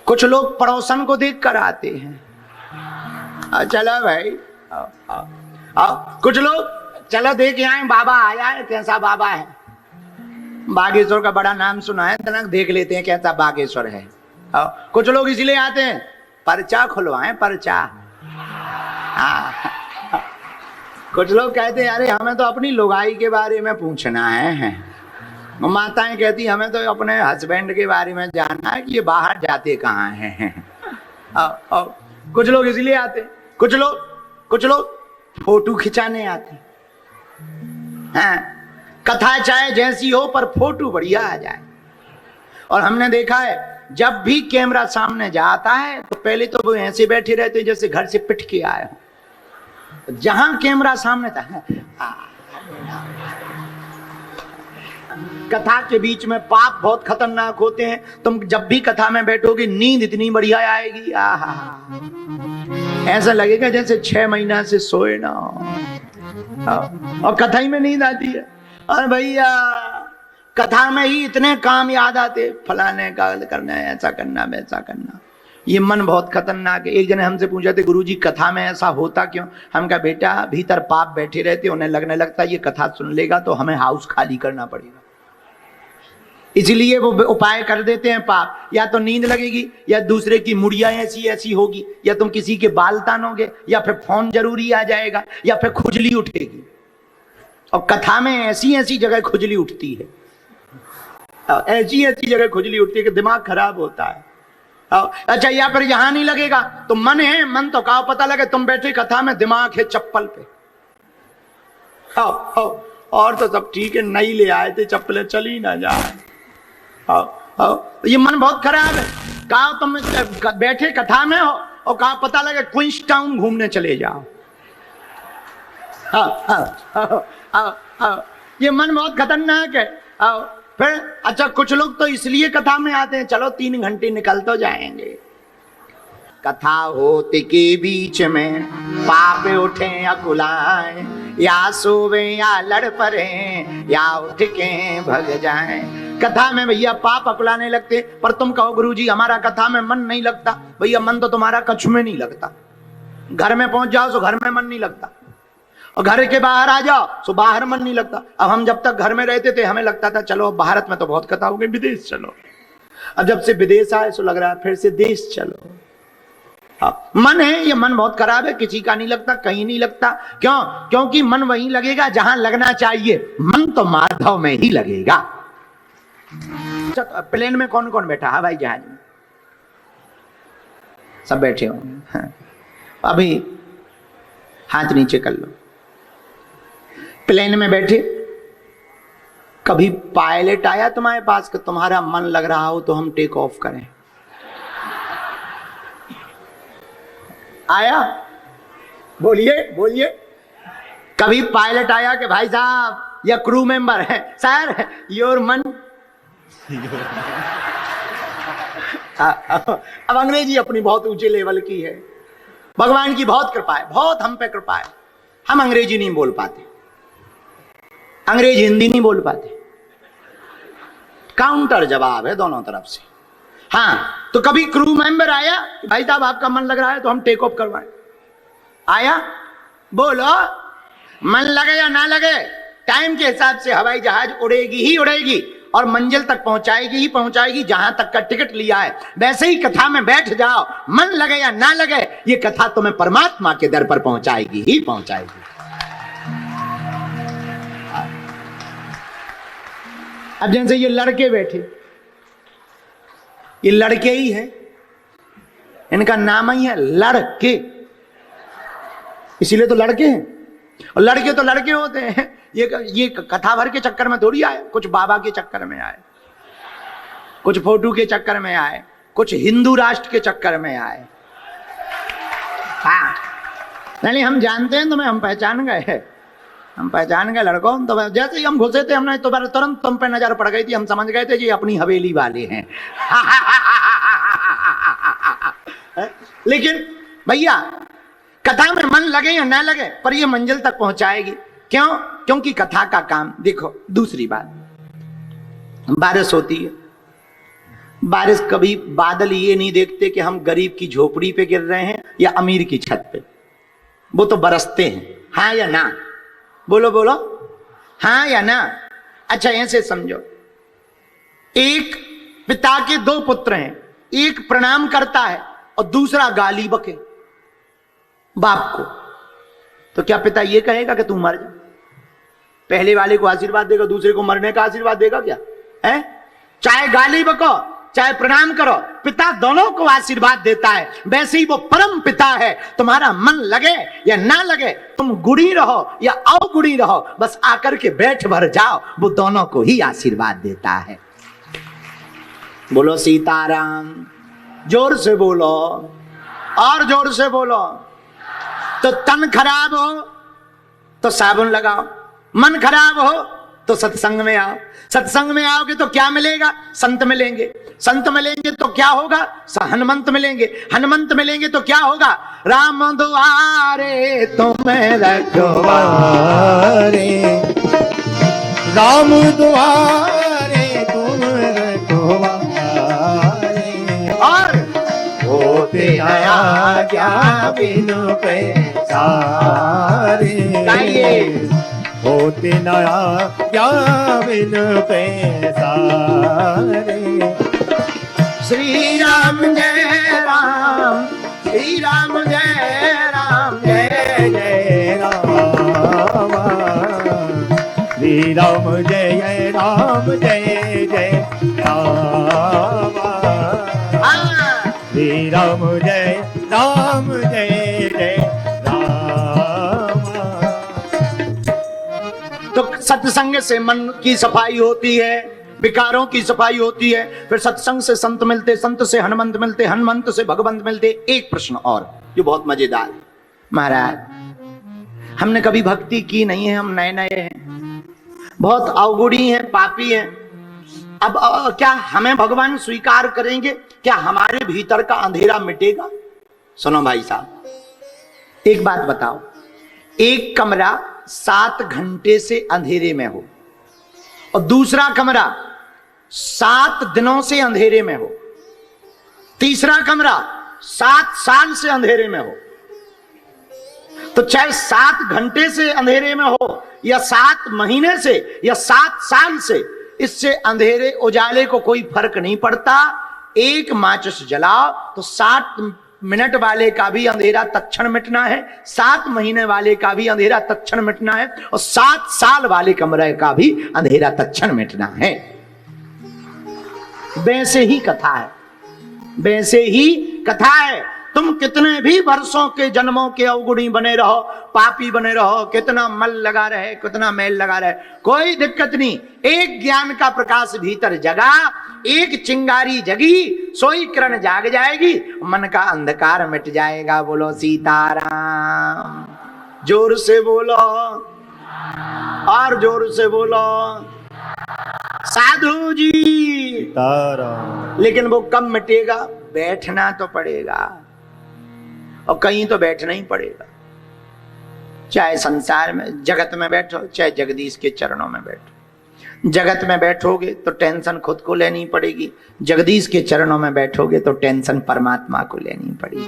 कुछ लोग पड़ोसन को देख कर आते हैं, चलो भाई आओ, आओ, आओ। कुछ लोग चलो देख आए बाबा आया है, कैसा बाबा है, बागेश्वर का बड़ा नाम सुना है, तनक देख लेते हैं कैसा बागेश्वर है। कुछ लोग इसलिए आते हैं पर्चा खुलवाएं, पर्चा। कुछ लोग कहते हैं अरे हमें तो अपनी लुगाई के बारे में पूछना है। माताएं कहती हमें तो अपने हस्बैंड के बारे में जानना है कि ये बाहर जाते कहाँ हैं। कुछ लोग इसलिए आते, कुछ लोग फोटो खिंचाने आते हैं। कथा चाहे जैसी हो पर फोटो बढ़िया आ जाए। और हमने देखा है जब भी कैमरा सामने जाता है तो पहले तो वो ऐसे बैठे रहते जैसे घर से पिट के आए हो। जहां कैमरा सामने था, कथा के बीच में पाप बहुत खतरनाक होते हैं। तुम जब भी कथा में बैठोगे नींद इतनी बढ़िया आएगी, ऐसा लगेगा जैसे 6 महीना से सोए ना हो। और कथा ही में नींद आती है। और भैया कथा में ही इतने काम याद आते, फलाने का करना है, ऐसा करना वैसा करना। ये मन बहुत खतरनाक है। एक जने हमसे पूछा थे गुरुजी कथा में ऐसा होता क्यों? हम कहा बेटा भीतर पाप बैठे रहते, उन्हें लगने लगता ये कथा सुन लेगा तो हमें हाउस खाली करना पड़ेगा, इसलिए वो उपाय कर देते हैं पाप। या तो नींद लगेगी, या दूसरे की मुड़िया ऐसी ऐसी होगी, या तुम किसी के बाल तानोगे, या फिर फोन जरूरी आ जाएगा, या फिर खुजली उठेगी। और कथा में ऐसी ऐसी जगह खुजली उठती है, ऐसी ऐसी जगह खुजली उठती है कि दिमाग खराब होता है। अच्छा या फिर यहां नहीं लगेगा तो मन है, मन तो कहा पता लगे तुम बैठे कथा में, दिमाग है चप्पल पे। और तो सब ठीक है, नहीं ले आए थे चप्पलें, चली ना जाए। ये मन बहुत खराब है। कहा तुम बैठे कथा में हो और कहा पता लगे क्वींस टाउन घूमने चले जाओ। ये मन बहुत खतरनाक है। फिर अच्छा कुछ लोग तो इसलिए कथा में आते हैं चलो 3 घंटे निकल तो जाएंगे। कथा होते के बीच में पाप उठे या कुलाए, या सोवे या लड़ पड़े, या उठ के भग जाए। कथा में भैया पाप अकुलाने लगते। पर तुम कहो गुरुजी हमारा कथा में मन नहीं लगता। भैया मन तो तुम्हारा कछु में नहीं लगता। घर में पहुंच जाओ तो घर में मन नहीं लगता, और घर के बाहर आ जाओ तो बाहर मन नहीं लगता। अब हम जब तक घर में रहते थे हमें लगता था चलो भारत में तो बहुत कथा हो गई, विदेश चलो। अब जब से विदेश आए तो लग रहा है फिर से देश चलो। मन है, ये मन बहुत खराब है, किसी का नहीं लगता, कहीं नहीं लगता। क्यों? क्योंकि मन वहीं लगेगा जहां लगना चाहिए। मन तो माधव में ही लगेगा। प्लेन में कौन कौन बैठा? हवाई जहाज में सब बैठे होंगे। अभी हाथ नीचे कर लो। प्लेन में बैठे, कभी पायलट आया तुम्हारे पास कि तुम्हारा मन लग रहा हो तो हम टेक ऑफ करें? आया? बोलिए बोलिए। कभी पायलट आया कि भाई साहब या क्रू मेंबर है सर योर मन। अब अंग्रेजी अपनी बहुत ऊंचे लेवल की है। भगवान की बहुत कृपा है, बहुत हम पे कृपा है। हम अंग्रेजी नहीं बोल पाते, अंग्रेजी हिंदी नहीं बोल पाते। काउंटर जवाब है दोनों तरफ से। हाँ तो कभी क्रू मेंबर आया भाई साहब आपका मन लग रहा है तो हम टेक ऑफ करवाएं? आया? बोलो। मन लगे या ना लगे, टाइम के हिसाब से हवाई जहाज उड़ेगी ही उड़ेगी और मंजिल तक पहुंचाएगी ही पहुंचाएगी जहां तक का टिकट लिया है। वैसे ही कथा में बैठ जाओ, मन लगे या ना लगे, ये कथा तुम्हें परमात्मा के दर पर पहुंचाएगी ही पहुंचाएगी। अब जैसे ये लड़के बैठे, ये लड़के ही है, इनका नाम ही है लड़के, इसीलिए तो लड़के हैं। और लड़के तो लड़के होते हैं। ये कथा भर के चक्कर में थोड़ी आए, कुछ बाबा के चक्कर में आए, कुछ फोटो के चक्कर में आए, कुछ हिंदू राष्ट्र के चक्कर में आए। हाँ नहीं हम जानते हैं तुम्हें, हम पहचान गए, हम पहचान गए लड़कों। तो जैसे ही हम घुसे थे हमने तो तुरंत तुम पे नजर पड़ गई थी, हम समझ गए थे ये अपनी हवेली वाले हैं। लेकिन भैया कथा में मन लगे या ना लगे पर ये मंजिल तक पहुंचाएगी। क्यों? क्योंकि कथा का काम देखो। दूसरी बात, बारिश होती है, बारिश कभी बादल ये नहीं देखते कि हम गरीब की झोपड़ी पे गिर रहे हैं या अमीर की छत पे, वो तो बरसते हैं। हाँ या ना? बोलो बोलो, हाँ या ना? अच्छा ऐसे समझो, एक पिता के दो पुत्र हैं, एक प्रणाम करता है और दूसरा गाली बके बाप को, तो क्या पिता ये कहेगा कि तू मर जा? पहले वाले को आशीर्वाद देगा, दूसरे को मरने का आशीर्वाद देगा क्या? है? चाहे गाली बको चाहे प्रणाम करो, पिता दोनों को आशीर्वाद देता है। वैसे ही वो परम पिता है, तुम्हारा मन लगे या ना लगे, तुम गुड़ी रहो या अवगुड़ी रहो, बस आकर के बैठ भर जाओ, वो दोनों को ही आशीर्वाद देता है। बोलो सीताराम, जोर से बोलो और जोर से बोलो। तो तन खराब हो तो साबुन लगाओ, मन खराब हो तो सत्संग में आओ। सत्संग में आओगे तो क्या मिलेगा? संत मिलेंगे। संत मिलेंगे तो क्या होगा? हनुमंत मिलेंगे। हनुमंत मिलेंगे तो क्या होगा? राम दुआरे तुम्हें रखवारे, राम दुआरे तुम रखवारे, और होते आया क्या बिनु पैसारे, होते नया क्या बिन पैसारे। श्री राम जय राम, श्री राम जय राम, जय जय राम, श्री राम जय राम, जय जय राम, श्री राम जय राम, जय जय राम। तो सत्संग से मन की सफाई होती है, विकारों की सफाई होती है। फिर सत्संग से संत मिलते, संत से हनुमंत मिलते, हनुमंत से भगवंत मिलते। एक प्रश्न और जो बहुत मजेदार है, महाराज हमने कभी भक्ति की नहीं है, हम नए नए हैं, बहुत अवगुणी हैं, पापी हैं। अब क्या हमें भगवान स्वीकार करेंगे? क्या हमारे भीतर का अंधेरा मिटेगा? सुनो भाई साहब, एक बात बताओ, एक कमरा 7 घंटे से अंधेरे में हो और दूसरा कमरा 7 दिनों से अंधेरे में हो, तीसरा कमरा 7 साल से अंधेरे में हो, तो चाहे 7 घंटे से अंधेरे में हो या 7 महीने से या 7 साल से, इससे अंधेरे उजाले को कोई फर्क नहीं पड़ता। एक माचिस जलाओ तो 7 मिनट वाले का भी अंधेरा तत्क्षण मिटना है, 7 महीने वाले का भी अंधेरा तत्क्षण मिटना है, और 7 साल वाले कमरे का भी अंधेरा तत्क्षण मिटना है। वैसे ही कथा है, वैसे ही कथा है। तुम कितने भी वर्षों के जन्मों के अवगुणी बने रहो, पापी बने रहो, कितना मल लगा रहे, कितना मैल लगा रहे, कोई दिक्कत नहीं। एक ज्ञान का प्रकाश भीतर जगा, एक चिंगारी जगी, सोई किरण जाग जाएगी, मन का अंधकार मिट जाएगा। बोलो सीताराम, जोर से बोलो और जोर से बोलो साधु जी। सीताराम। लेकिन वो कब मिटेगा? बैठना तो पड़ेगा, और कहीं तो बैठना ही पड़ेगा। चाहे संसार में जगत में बैठो, चाहे जगदीश के चरणों में बैठो। जगत में बैठोगे तो टेंशन खुद को लेनी पड़ेगी, जगदीश के चरणों में बैठोगे तो टेंशन परमात्मा को लेनी पड़ेगी।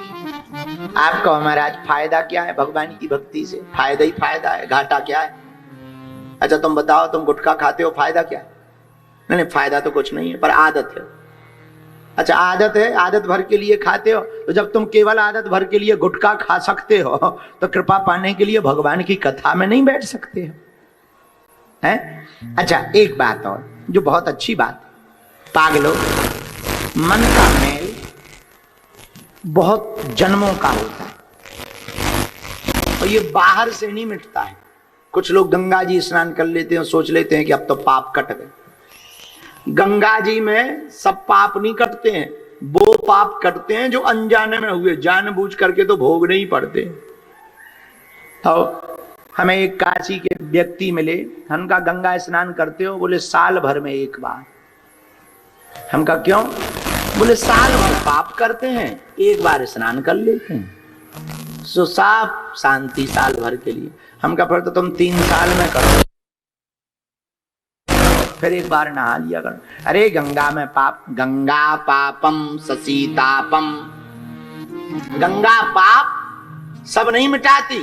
आपको महाराज फायदा क्या है भगवान की भक्ति से? फायदा ही फायदा है, घाटा क्या है? अच्छा तुम बताओ, तुम गुटखा खाते हो, फायदा क्या है? नहीं, फायदा तो कुछ नहीं है, पर आदत है। अच्छा आदत है, आदत भर के लिए खाते हो, तो जब तुम केवल आदत भर के लिए गुटखा खा सकते हो तो कृपा पाने के लिए भगवान की कथा में नहीं बैठ सकते हो, हैं? अच्छा एक बात और जो बहुत अच्छी बात, पागलों, मन का मेल बहुत जन्मों का होता है और ये बाहर से नहीं मिटता है। कुछ लोग गंगा जी स्नान कर लेते हैं, सोच लेते हैं कि अब तो पाप कट गए। गंगा जी में सब पाप नहीं कटते हैं, वो पाप कटते हैं जो अनजाने में हुए, जानबूझ करके तो भोगने ही पड़ते हैं। तो हमें एक काशी के व्यक्ति मिले, हम कहा गंगा स्नान करते हो? बोले साल भर में एक बार। हम कहा क्यों? बोले साल भर पाप करते हैं, एक बार स्नान कर लेते हैं, सो साफ शांति साल भर के लिए। हम कहा फिर तो तुम 3 साल में करो। फिर एक बार नहा लिया कर। अरे गंगा में पाप, गंगा पापम ससीतापम, गंगा पाप सब नहीं मिटाती,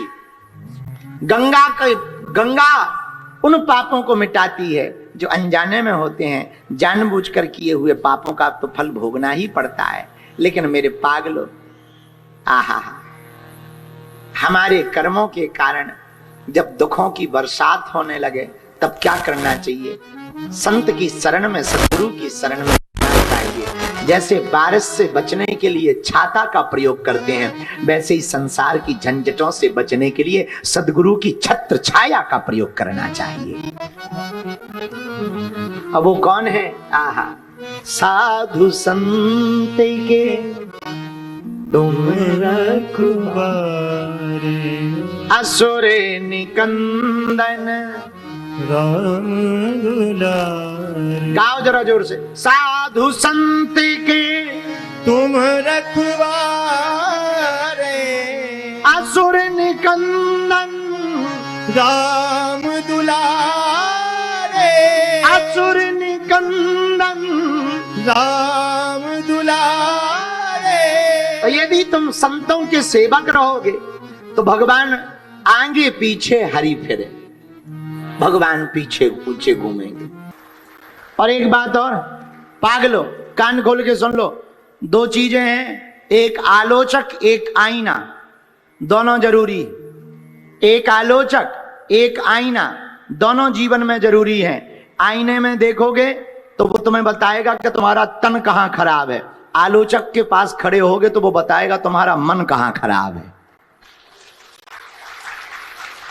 गंगा उन पापों को मिटाती है जो अनजाने में होते हैं। जानबूझकर किए हुए पापों का तो फल भोगना ही पड़ता है। लेकिन मेरे पागलों, आहा, हमारे कर्मों के कारण जब दुखों की बरसात होने लगे तब क्या करना चाहिए? संत की शरण में, सदगुरु की शरण में जाना चाहिए। जैसे बारिश से बचने के लिए छाता का प्रयोग करते हैं, वैसे ही संसार की झंझटों से बचने के लिए सदगुरु की छत्र छाया का प्रयोग करना चाहिए। अब वो कौन है? आहा, साधु संत के तुम रखवारे, असुरे निकंदन राम दुलारे। गाओ जरा जोर से। साधु संत के तुम रखवारे, असुर निकंदन राम दुलारे, असुर निकंदन राम दुलारे। तो यदि तुम संतों के सेवक रहोगे तो भगवान आगे पीछे हरी फिरे, भगवान पीछे पीछे घूमेंगे। और एक बात और, पागलो कान खोल के सुन लो, दो चीजें हैं, एक आलोचक एक आईना, दोनों जरूरी। एक आलोचक एक आईना, दोनों जीवन में जरूरी है। आईने में देखोगे तो वो तुम्हें बताएगा कि तुम्हारा तन कहां खराब है, आलोचक के पास खड़े होगे तो वो बताएगा तुम्हारा मन कहां खराब है।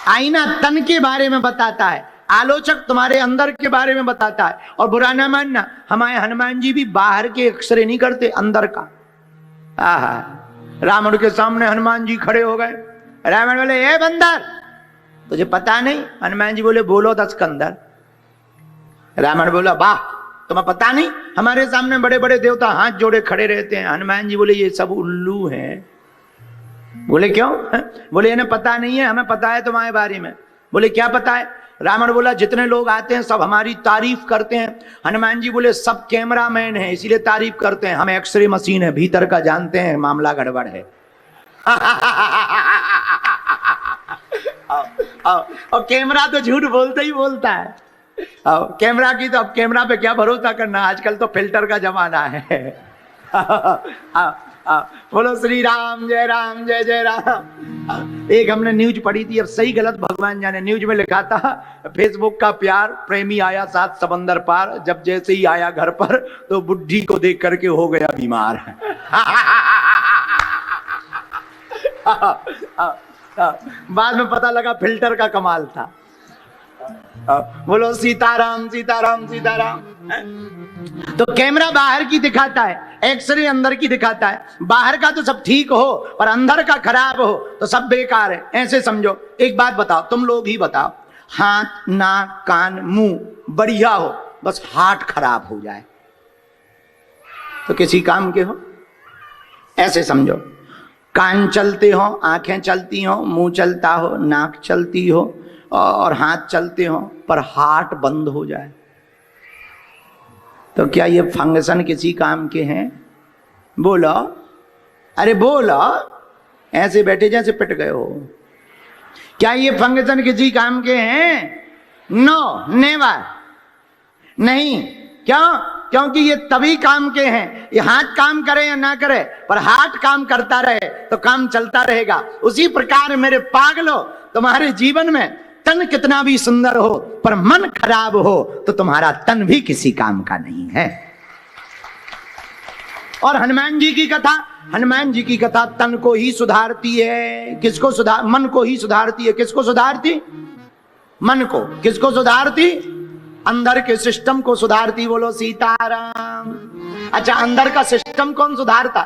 आईना तन के बारे में बताता है, आलोचक तुम्हारे अंदर के बारे में बताता है। और बुरा ना मानना, हमारे हनुमान जी भी बाहर के एक्सरे नहीं करते, अंदर का। आहा, रावण के सामने हनुमान जी खड़े हो गए, रावण बोले ए बंदर तुझे पता नहीं? हनुमान जी बोले बोलो 10 कंदर। रावण बोला वाह तुम्हें पता नहीं? हमारे सामने बड़े बड़े देवता हाथ जोड़े खड़े रहते हैं। हनुमान जी बोले ये सब उल्लू हैं। बोले क्यों? बोले इन्हें पता नहीं है, हमें पता है तुम्हारे बारे में। बोले क्या पता है? रावण बोला जितने लोग आते हैं सब हमारी तारीफ करते हैं। हनुमान जी बोले सब कैमरामैन है इसीलिए तारीफ करते हैं, हम एक्सरे मशीन है, भीतर का जानते हैं, मामला गड़बड़ है। और कैमरा तो झूठ बोलता ही बोलता है। कैमरा की तो अब कैमरा पे क्या भरोसा करना, आजकल तो फिल्टर का जमाना है। बोलो श्री राम, जय राम, जय जय राम। एक हमने न्यूज पढ़ी थी, अब सही गलत भगवान जाने, न्यूज में लिखा था फेसबुक का प्यार प्रेमी आया 7 समंदर पार, जब जैसे ही आया घर पर तो बुढ़ी को देख करके हो गया बीमार। बाद में पता लगा फिल्टर का कमाल था। बोलो सीताराम, सीताराम, सीताराम। तो कैमरा बाहर की दिखाता है, एक्सरे अंदर की दिखाता है। बाहर का तो सब ठीक हो और अंदर का खराब हो तो सब बेकार है, ऐसे समझो। एक बात बताओ, तुम लोग ही बताओ, हाथ नाक कान मुंह बढ़िया हो, बस हार्ट खराब हो जाए तो किसी काम के हो? ऐसे समझो, कान चलते हो, आंखें चलती हो, मुंह चलता हो, नाक चलती हो और हाथ चलते हो, पर हार्ट बंद हो जाए तो क्या ये फंक्शन किसी काम के हैं? बोलो, अरे बोलो, ऐसे बैठे जैसे पिट गए हो। क्या ये फंक्शन किसी काम के हैं? नो, नेवर, नहीं। क्यों? क्योंकि ये तभी काम के हैं, ये हाथ काम करे या ना करे, पर हार्ट काम करता रहे तो काम चलता रहेगा। उसी प्रकार मेरे पागलों, तुम्हारे जीवन में तन कितना भी सुंदर हो पर मन खराब हो तो तुम्हारा तन भी किसी काम का नहीं है। और हनुमान जी की कथा, हनुमान जी की कथा तन को ही सुधारती है। किसको सुधार? मन को ही सुधारती है। किसको सुधारती? मन को। किसको सुधारती? अंदर के सिस्टम को सुधारती। बोलो सीताराम। अच्छा, अंदर का सिस्टम कौन सुधारता?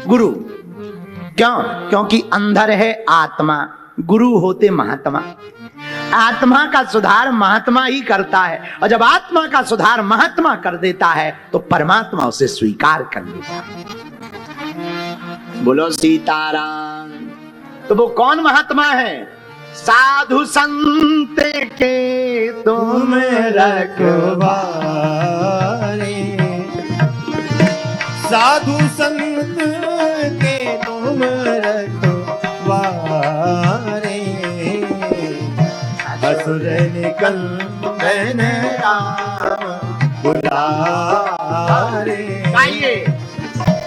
गुरु। क्यों? क्योंकि अंदर है आत्मा, गुरु होते महात्मा। आत्मा का सुधार महात्मा ही करता है, और जब आत्मा का सुधार महात्मा कर देता है तो परमात्मा उसे स्वीकार कर लेता है। बोलो सीताराम। तो वो कौन महात्मा है? साधु संत के तुम रखवारे, साधु संत के तुम रखवारे, असुर निकंदन राम दुलारे। आइए